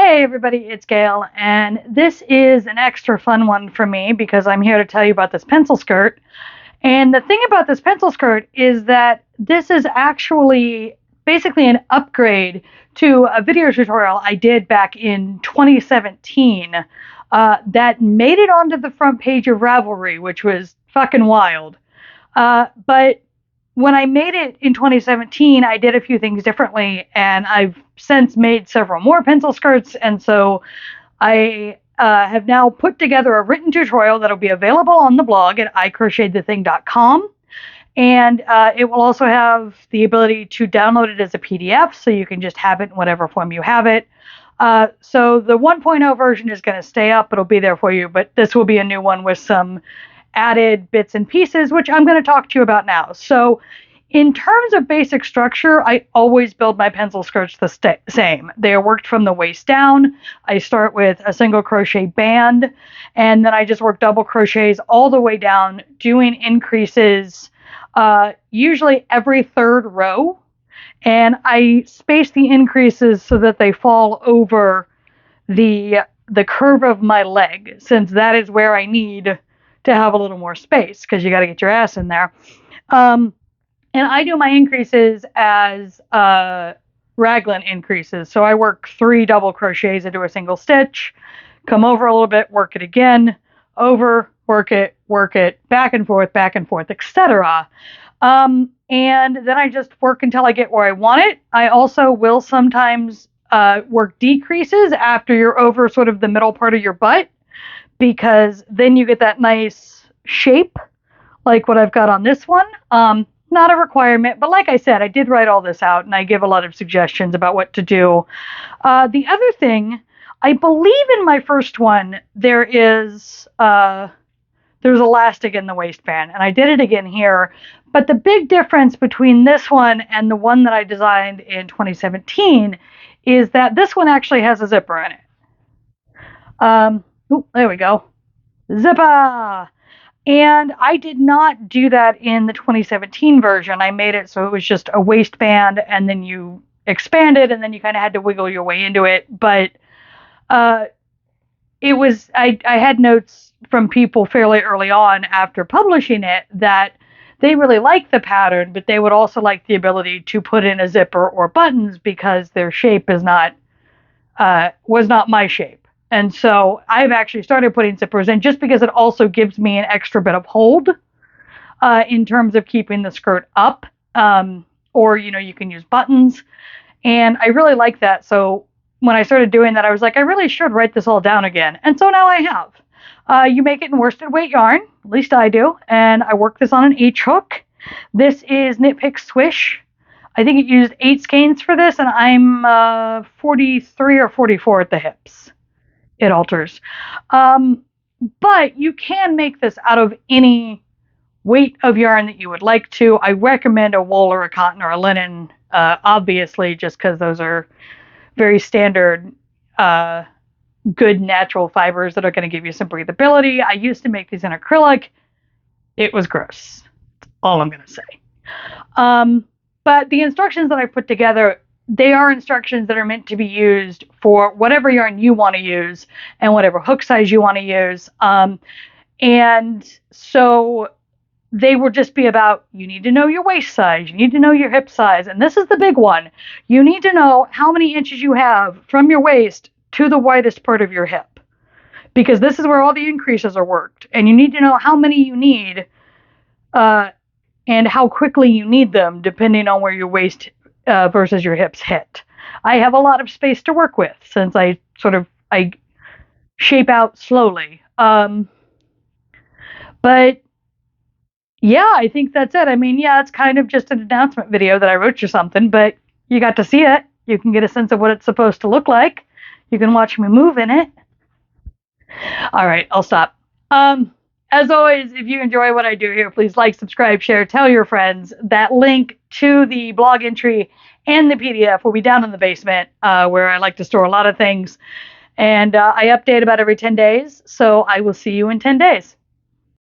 Hey everybody, it's Gail, and this is an extra fun one for me because I'm here to tell you about this pencil skirt. And the thing about this pencil skirt is that this is actually basically an upgrade to a video tutorial I did back in 2017 that made it onto the front page of Ravelry, which was fucking wild. But when I made it in 2017, I did a few things differently, and I've since made several more pencil skirts, and so I have now put together a written tutorial that'll be available on the blog at icrochetedthething.com, and it will also have the ability to download it as a PDF, so you can just have it in whatever form you have it. So the 1.0 version is going to stay up. It'll be there for you, but this will be a new one with some added bits and pieces, which I'm going to talk to you about now. So in terms of basic structure, I always build my pencil skirts the same. They are worked from the waist down. I start with a single crochet band, and then I just work double crochets all the way down, doing increases usually every third row. And I space the increases so that they fall over the curve of my leg, since that is where I need to have a little more space, because you got to get your ass in there. And I do my increases as raglan increases. So I work 3 double crochets into a single stitch, come over a little bit, work it again, over, work it, back and forth, etc. And then I just work until I get where I want it. I also will sometimes work decreases after you're over sort of the middle part of your butt, because then you get that nice shape like what I've got on this one. Not a requirement, but like I said, I did write all this out, and I give a lot of suggestions about what to do. The other thing, I believe in my first one, there's elastic in the waistband, and I did it again here. But the big difference between this one and the one that I designed in 2017 is that this one actually has a zipper in it. There we go. Zipper! And I did not do that in the 2017 version. I made it so it was just a waistband, and then you expand it, and then you kind of had to wiggle your way into it. But it was, I had notes from people fairly early on after publishing it that they really liked the pattern, but they would also like the ability to put in a zipper or buttons because their shape was not my shape. And so I've actually started putting zippers in, just because it also gives me an extra bit of hold in terms of keeping the skirt up. Or, you can use buttons. And I really like that. So when I started doing that, I was like, I really should write this all down again. And so now I have. You make it in worsted weight yarn, at least I do. And I work this on an H hook. This is Knit Pick Swish. I think it used 8 skeins for this, and I'm 43 or 44 at the hips. It alters. But you can make this out of any weight of yarn that you would like to. I recommend a wool or a cotton or a linen, obviously, just because those are very standard, good natural fibers that are going to give you some breathability. I used to make these in acrylic. It was gross. That's all I'm going to say. But the instructions that I put together, they are instructions that are meant to be used for whatever yarn you want to use and whatever hook size you want to use. And so they will just be about, you need to know your waist size, you need to know your hip size, and this is the big one. You need to know how many inches you have from your waist to the widest part of your hip, because this is where all the increases are worked, and you need to know how many you need and how quickly you need them, depending on where your waist versus your hips hit. I have a lot of space to work with, since I shape out slowly. But yeah, I think that's it. I mean, yeah, it's kind of just an announcement video that I wrote you something, but you got to see it. You can get a sense of what it's supposed to look like. You can watch me move in it. All right, I'll stop. As always, if you enjoy what I do here, please like, subscribe, share, tell your friends. That link to the blog entry and the PDF will be down in the basement, where I like to store a lot of things. And I update about every 10 days, so I will see you in 10 days.